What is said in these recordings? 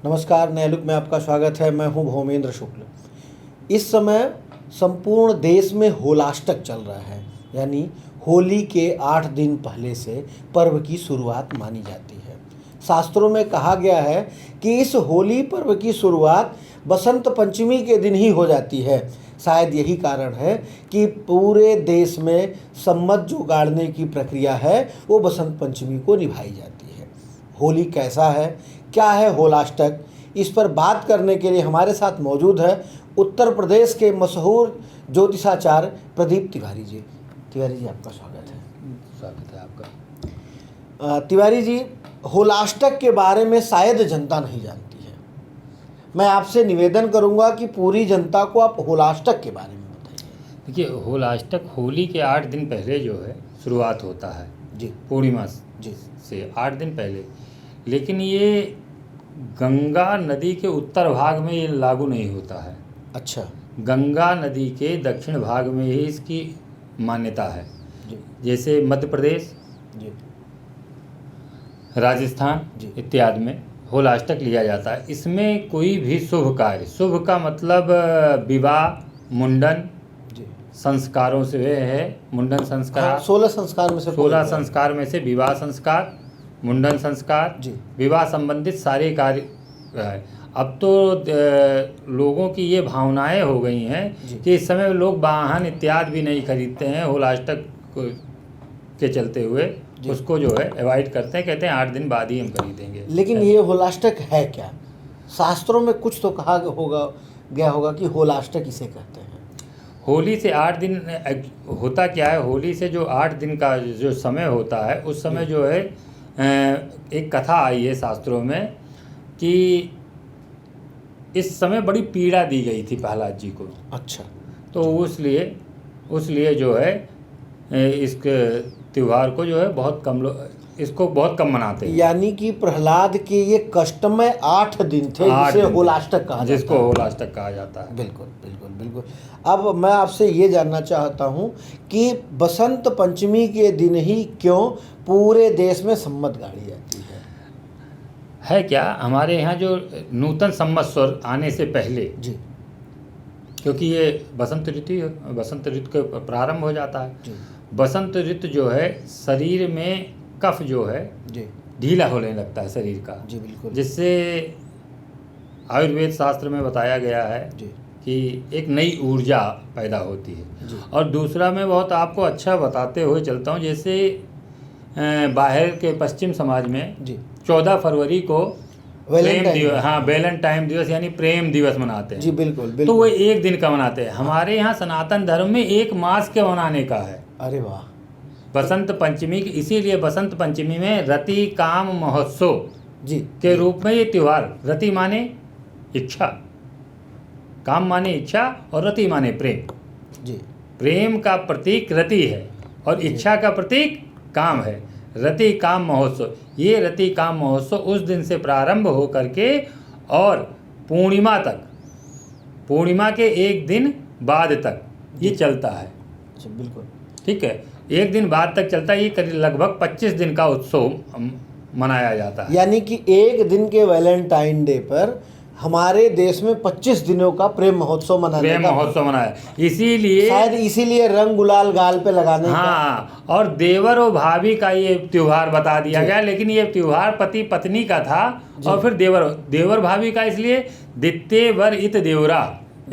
नमस्कार, नए लुक में आपका स्वागत है। मैं हूं भौमेंद्र शुक्ल। इस समय संपूर्ण देश में होलाष्टक चल रहा है, यानी होली के 8 दिन पहले से पर्व की शुरुआत मानी जाती है। शास्त्रों में कहा गया है कि इस होली पर्व की शुरुआत बसंत पंचमी के दिन ही हो जाती है। शायद यही कारण है कि पूरे देश में सम्मत जो गाड़ने की प्रक्रिया है वो बसंत पंचमी को निभाई जाती है। होली कैसा है, क्या है होलाष्टक, इस पर बात करने के लिए हमारे साथ मौजूद है उत्तर प्रदेश के मशहूर ज्योतिषाचार्य प्रदीप तिवारी जी। तिवारी जी, आपका स्वागत है। स्वागत है आपका। तिवारी जी, होलाष्टक के बारे में शायद जनता नहीं जानती है। मैं आपसे निवेदन करूंगा कि पूरी जनता को आप होलाष्टक के बारे में बताइए। देखिए, होलाष्टक होली के 8 दिन पहले जो है शुरुआत होता है जी। पूर्णिमा जी से 8 दिन पहले, लेकिन ये गंगा नदी के उत्तर भाग में ये लागू नहीं होता है। अच्छा। गंगा नदी के दक्षिण भाग में ही इसकी मान्यता है। जी जैसे मध्य प्रदेश, जी राजस्थान जी इत्यादि में होलाष्टक लिया जाता है। इसमें कोई भी शुभ कार्य, शुभ का मतलब विवाह, मुंडन जी संस्कारों से है। मुंडन संस्कार 16 संस्कार में से 16 संस्कार में से विवाह संस्कार, मुंडन संस्कार, जी। विवाह संबंधित सारे कार्य है। अब तो लोगों की ये भावनाएं हो गई जी। हैं कि इस समय लोग वाहन इत्यादि भी नहीं खरीदते हैं। होलाष्टक के चलते हुए उसको जो है अवॉइड करते हैं, कहते हैं 8 दिन बाद ही हम खरीदेंगे। लेकिन ये होलाष्टक है क्या? शास्त्रों में कुछ तो कहा गया होगा कि होलाष्टक इसे कहते हैं। होली से 8 दिन होता क्या है, होली से जो 8 दिन का जो समय होता है उस समय जो है एक कथा आई है शास्त्रों में कि इस समय बड़ी पीड़ा दी गई थी प्रहलाद जी को। अच्छा। तो उसलिए जो है इस त्यौहार को जो है बहुत कम लोग इसको बहुत कम मनाते हैं। यानी कि प्रहलाद के ये कष्टमय 8 दिन थे जिसे होलाष्टक कहा जाता है। जिसको होलाष्टक कहा जाता है। बिल्कुल बिल्कुल बिल्कुल। अब मैं आपसे ये जानना चाहता हूँ कि बसंत पंचमी के दिन ही क्यों पूरे देश में सम्मत गाड़ी जाती है क्या, हमारे यहाँ जो नूतन संवत्सर आने से पहले जी, क्योंकि ये बसंत ऋतु का प्रारंभ हो जाता है। जी बसंत ऋतु जो है शरीर में कफ जो है जी ढीला होने लगता है शरीर का। जी बिल्कुल। जिससे आयुर्वेद शास्त्र में बताया गया है जी कि एक नई ऊर्जा पैदा होती है। जी और दूसरा मैं बहुत आपको अच्छा बताते हुए चलता हूँ, जैसे बाहर के पश्चिम समाज में जी 14 फरवरी को प्रेम वैलेंटाइन दिवस, हाँ वैलेंटाइन दिवस यानी प्रेम दिवस मनाते हैं। जी बिल्कुल तो बिल्कुल। वो 1 दिन का मनाते हैं। हमारे यहाँ सनातन धर्म में 1 मास के मनाने का है। अरे वाह। बसंत पंचमी, इसीलिए बसंत पंचमी में रति काम महोत्सव जी के रूप में ये त्यौहार, रति माने इच्छा, काम माने इच्छा और रति माने प्रेम। जी प्रेम का प्रतीक रति है और इच्छा का प्रतीक काम है। रति काम महोत्सव, ये रति काम महोत्सव उस दिन से प्रारंभ हो करके और पूर्णिमा तक, पूर्णिमा के 1 दिन बाद तक ये चलता है। अच्छा बिल्कुल। ठीक है, 1 दिन बाद तक चलता है। ये करीब लगभग 25 दिन का उत्सव मनाया जाता है। यानी कि 1 दिन के वैलेंटाइन डे पर हमारे देश में 25 दिनों का प्रेम महोत्सव मनाया, इसीलिए शायद इसीलिए रंग गुलाल गाल पे लगाने हाँ, और देवर और भाभी का ये त्योहार बता दिया गया। लेकिन ये त्योहार पति पत्नी का था और फिर देवर भाभी का, इसलिए दित्ते वर इत देवरा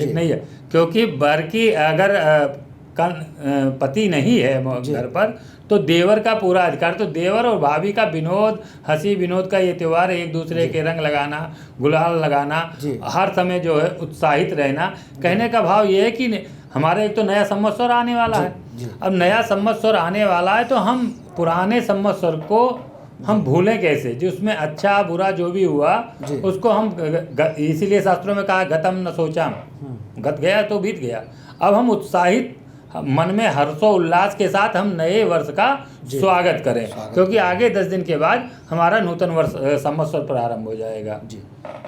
एक नहीं है। क्योंकि वर की अगर पति नहीं है घर पर तो देवर का पूरा अधिकार। तो देवर और भाभी का विनोद, हंसी विनोद का ये त्यौहार, एक दूसरे के रंग लगाना, गुलाल लगाना, हर समय जो है उत्साहित रहना। कहने का भाव ये है कि हमारा एक तो नया संवत्सर आने वाला है। अब नया संवत्सर आने वाला है तो हम पुराने संवत्सर को हम भूलें कैसे, जिसमें अच्छा बुरा जो भी हुआ उसको हम, इसीलिए शास्त्रों में कहा गतम न सोचाम, गत गया तो बीत गया। अब हम उत्साहित मन में हर्षोल्लास के साथ हम नए वर्ष का स्वागत करें, क्योंकि आगे 10 दिन के बाद हमारा नूतन वर्ष संवत्सर प्रारंभ हो जाएगा। जी।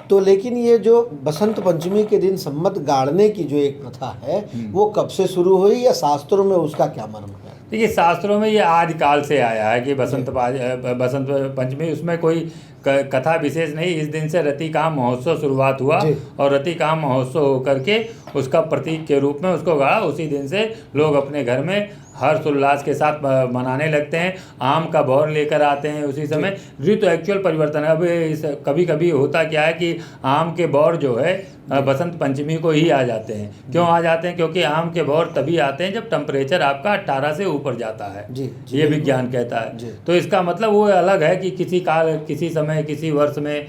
तो लेकिन ये जो बसंत पंचमी के दिन सम्मत गाड़ने की जो एक प्रथा है वो कब से शुरू हुई या शास्त्रों में उसका क्या मर्म है? देखिए, शास्त्रों में ये आदिकाल से आया है कि बसंत पंचमी, उसमें कोई कथा विशेष नहीं, इस दिन से रतिकाम महोत्सव शुरुआत हुआ जी। और रतिकाम महोत्सव होकर के उसका प्रतीक के रूप में उसको गाड़ा। उसी दिन से लोग अपने घर में हर्ष उल्लास के साथ मनाने लगते हैं। आम का बौर लेकर आते हैं उसी समय। ऋतु एक्चुअल परिवर्तन है। अब इस कभी कभी होता क्या है कि आम के बौर जो है बसंत पंचमी को ही आ जाते हैं। क्यों आ जाते हैं? क्योंकि आम के बौर तभी आते हैं जब टेम्परेचर आपका 18 से ऊपर जाता है। जी, ये विज्ञान कहता जी। है। तो इसका मतलब वो अलग है कि किसी काल, किसी समय, किसी वर्ष में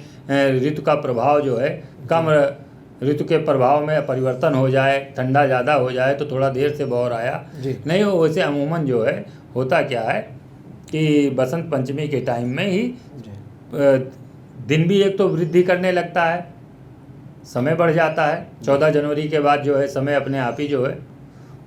ऋतु का प्रभाव जो है कम, ऋतु के प्रभाव में परिवर्तन हो जाए, ठंडा ज़्यादा हो जाए तो थोड़ा देर से बौर आया नहीं हो। वैसे अमूमन जो है होता क्या है कि बसंत पंचमी के टाइम में ही दिन भी एक तो वृद्धि करने लगता है, समय बढ़ जाता है। 14 जनवरी के बाद जो है समय अपने आप ही जो है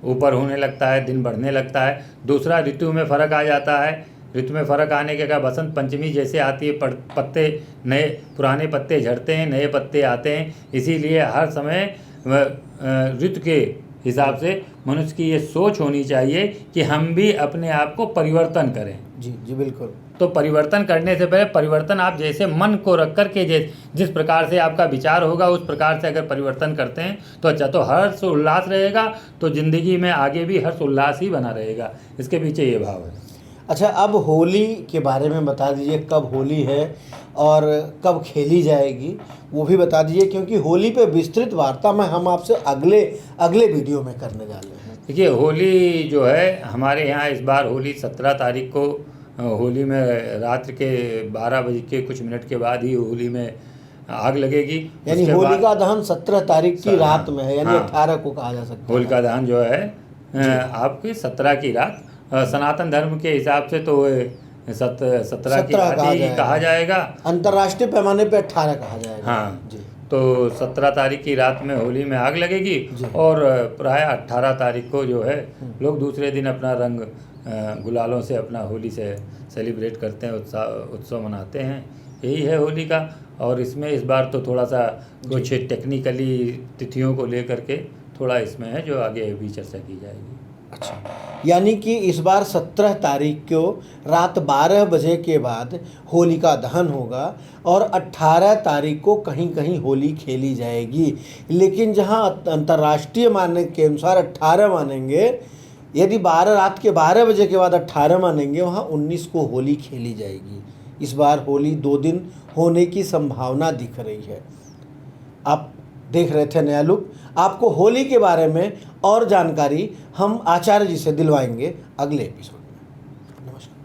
ऊपर होने लगता है, दिन बढ़ने लगता है। दूसरा, ऋतु में फ़र्क आ जाता है। ऋतु में फ़र्क आने के कारण बसंत पंचमी जैसे आती है, पत्ते नए, पुराने पत्ते झड़ते हैं, नए पत्ते आते हैं। इसीलिए हर समय ऋतु के हिसाब से मनुष्य की ये सोच होनी चाहिए कि हम भी अपने आप को परिवर्तन करें। जी जी बिल्कुल। तो परिवर्तन करने से पहले परिवर्तन आप जैसे मन को रख कर के जिस प्रकार से आपका विचार होगा उस प्रकार से अगर परिवर्तन करते हैं तो अच्छा, तो हर्ष उल्लास रहेगा, तो ज़िंदगी में आगे भी हर्ष उल्लास ही बना रहेगा। इसके पीछे ये भाव है। अच्छा, अब होली के बारे में बता दीजिए, कब होली है और कब खेली जाएगी वो भी बता दीजिए, क्योंकि होली पे विस्तृत वार्ता में हम आपसे अगले वीडियो में करने जा रहे हैं। देखिए, होली जो है हमारे यहाँ इस बार होली 17 तारीख को, होली में रात्र के 12 बजे के कुछ मिनट के बाद ही होली में आग लगेगी। यानी होलिका दहन 17 तारीख की रात में है, यानी 18 को कहा जा सकता है। होलिका दहन जो है आपकी 17 की रात, सनातन धर्म के हिसाब से तो 17 की रात ही कहा जाएगा। अंतर्राष्ट्रीय पैमाने पे 18 कहा जाएगा। हाँ जी। तो 17 तारीख की रात में होली में आग लगेगी और प्राय 18 तारीख को जो है लोग दूसरे दिन अपना रंग गुलालों से अपना होली से सेलिब्रेट करते हैं, उत्सव मनाते हैं। यही है होली का। और इसमें इस बार तो थोड़ा सा कुछ टेक्निकली तिथियों को लेकर के थोड़ा इसमें है जो आगे भी चर्चा की जाएगी। अच्छा, यानी कि इस बार 17 तारीख को रात 12 बजे के बाद होलिका दहन होगा और 18 तारीख को कहीं कहीं होली खेली जाएगी। लेकिन जहां अंतर्राष्ट्रीय मानने के अनुसार 18 मानेंगे, यदि रात के 12 बजे के बाद 18 मानेंगे, वहां 19 को होली खेली जाएगी। इस बार होली 2 दिन होने की संभावना दिख रही है। आप देख रहे थे नया लुक। आपको होली के बारे में और जानकारी हम आचार्य जी से दिलवाएंगे अगले एपिसोड में। नमस्कार।